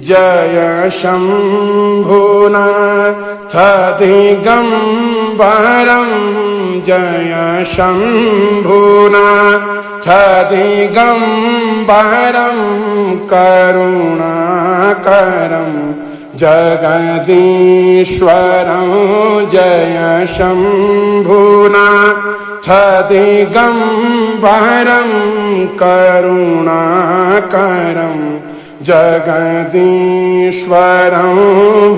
जय शम्भुनाथ दिगम्बरं जय शम्भुनाथ दिगम्बरं करुणाकरं जगदीश्वरं जय शम्भुनाथ दिगम्बरं करुणाकरं जगदीश्वरं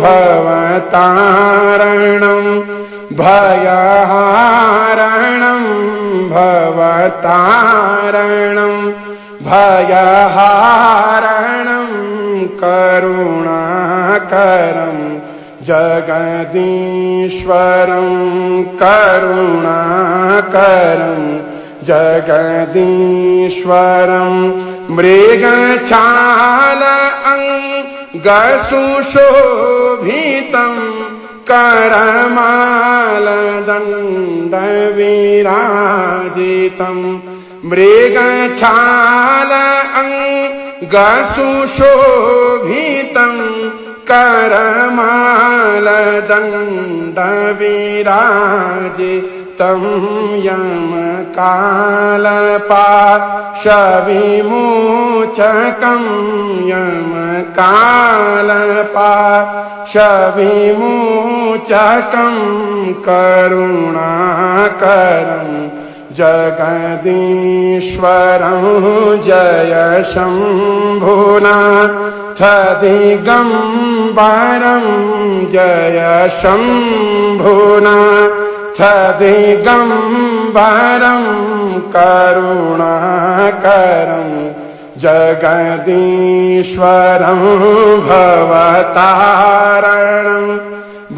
भवतारणं भयहारणं भवतारणं भयहारणं करुणाकरं जगदीश्वरं करुणाकरं जगदीश्वरं मृगछाल अंगसुशोभितं करमालदण्डविराजितं मृगछाल अंगसुशोभितं करमालदण्डविराजितं यमकालपाशविमोचकं यमकालपाशविमोचकं करुणाकरं जगदीश्वरं जय शम्भुनाथ दिगम्बरं जय शम्भुनाथ दिगम्बरं करुणाकरं जगदीश्वरं भवतारणं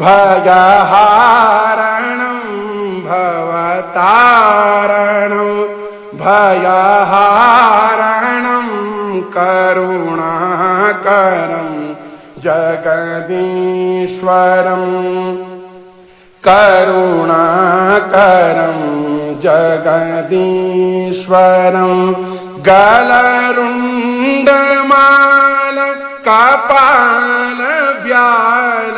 भयहारणं भवतारणं भयहारणं करुणाकरं जगदीश्वरं करुणाकरं जगदीश्वरं गलरुण्डमाल कपाल व्याल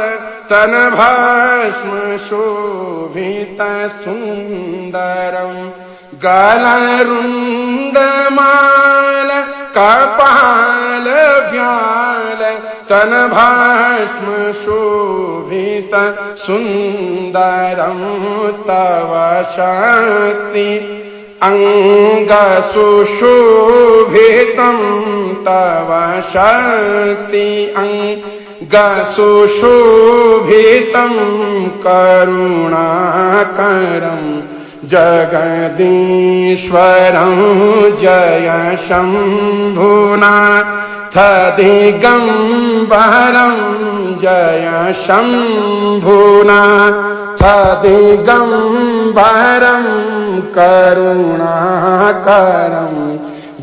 तनभस्म शोभित सुन्दरं गलरुण्डमाल कपाल व्याल तनभस्म शोभित सुन्दरं तव शक्ति अंगसुशोभितं तव शक्ति अंगसुशोभितं करुणाकरं जगदीश्वरं जय शम्भुनाथ दिगम्बरं जय शम्भुनाथ दिगम्बरं करुणाकरं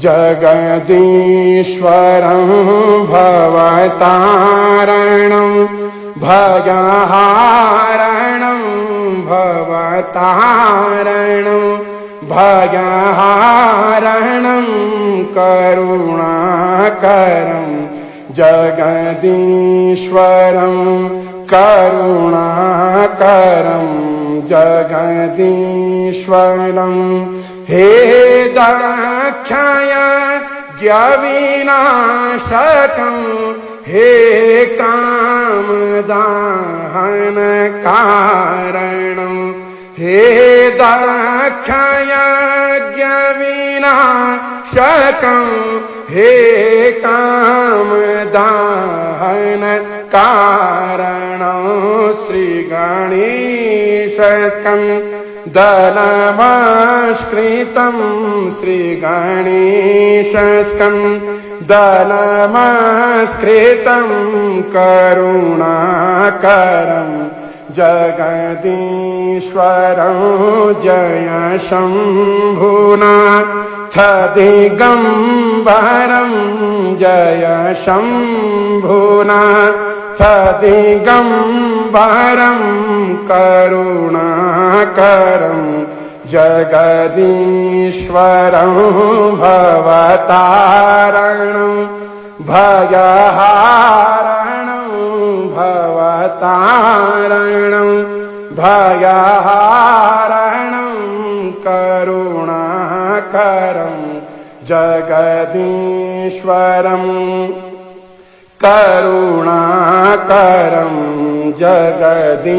जगदीश्वरं भवतारणं भयहारणं भवतारणं भयहारणं करुणाकरं जगदीश्वरं करुणाकरं जगदीश्वरं हे दक्षयज्ञविनाशकं हे कामदाहनकारणं हे दक्षयज्ञविनाशकं हे कामदाहनकारणं श्रीगणेशस्कन्दनमस्कृतं श्रीगणेशस्कन्दनमस्कृतं करुणाकरं जगदीश्वरं जय शम्भुनाथ दिगम्बरं जय शम्भुनाथ दिगम्बरं करुणाकरं जगदीश्वरं भवतारणं भयहारणं भवतारणं भयहारणं करुणाकरं जगदीश्वरं करुणाकरं जगदीश्वरं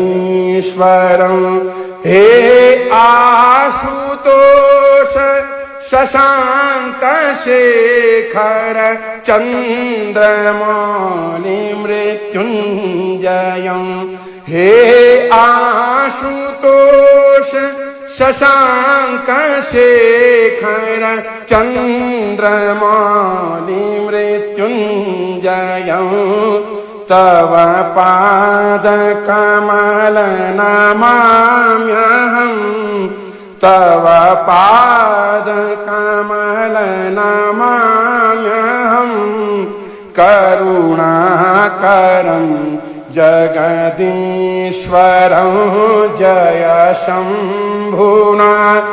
हे आशुतोष शशांक शेखर चंद्रमौलि मृत्युंजयं हे आशुतोष शशांक शेखर चंद्रमौलि मृत्युंजयं तव पाद कमल नमाम्यहं तव पाद कमल नमाम्यहं करुणाकरं जगदीश्वरं जय शम्भुनाथ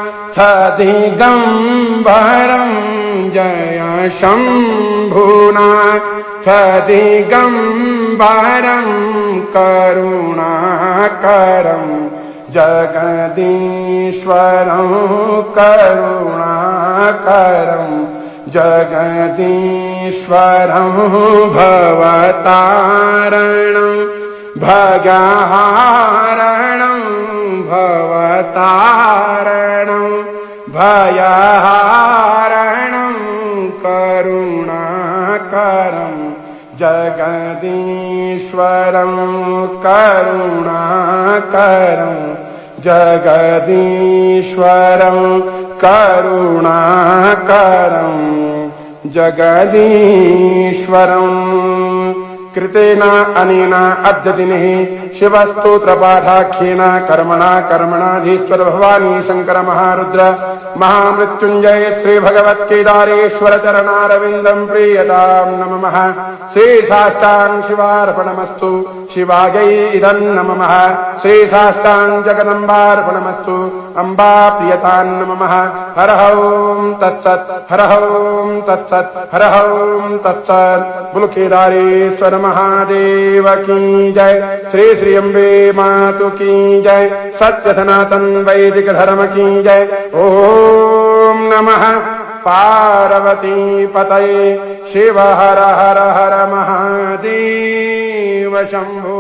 दिगम्बरं जय शम्भुनाथ दिगम्बरं करुणाकरं जगदीश्वरं करुणाकरं जगदीश्वरं भवतारणं भयहारणं भवतारणं भयहारणं करुणाकरं जगदीश्वरं करुणाकरं जगदीश्वरं करुणाकरं जगदीश्वरं कृतेन अनेन अद्य दिने शिवस्तोत्रपाठाख्येन कर्मणाधीश्वर भवानी शंकर महारुद्र महामृत्युंजय श्री भगवत केदारेश्वर चरणारविंदं प्रीयतां नमः। श्री साष्टांग शिवार्पणमस्तु शिवायै इदं नमः। श्री साष्टांग जगदम्बार्पणमस्तु अम्बा प्रियतां नमः। हर ओं तत्सत् हर ओं तत्सत् हर ओं तत्सत्। बोलो केदारेश्वर महादेव की जय। श्री श्री अम्बे मातु की जय। सत्य सनातन वैदिक धर्म की जय। ओम नमः पार्वती पतये शिव हर हर हर महादेव शंभो।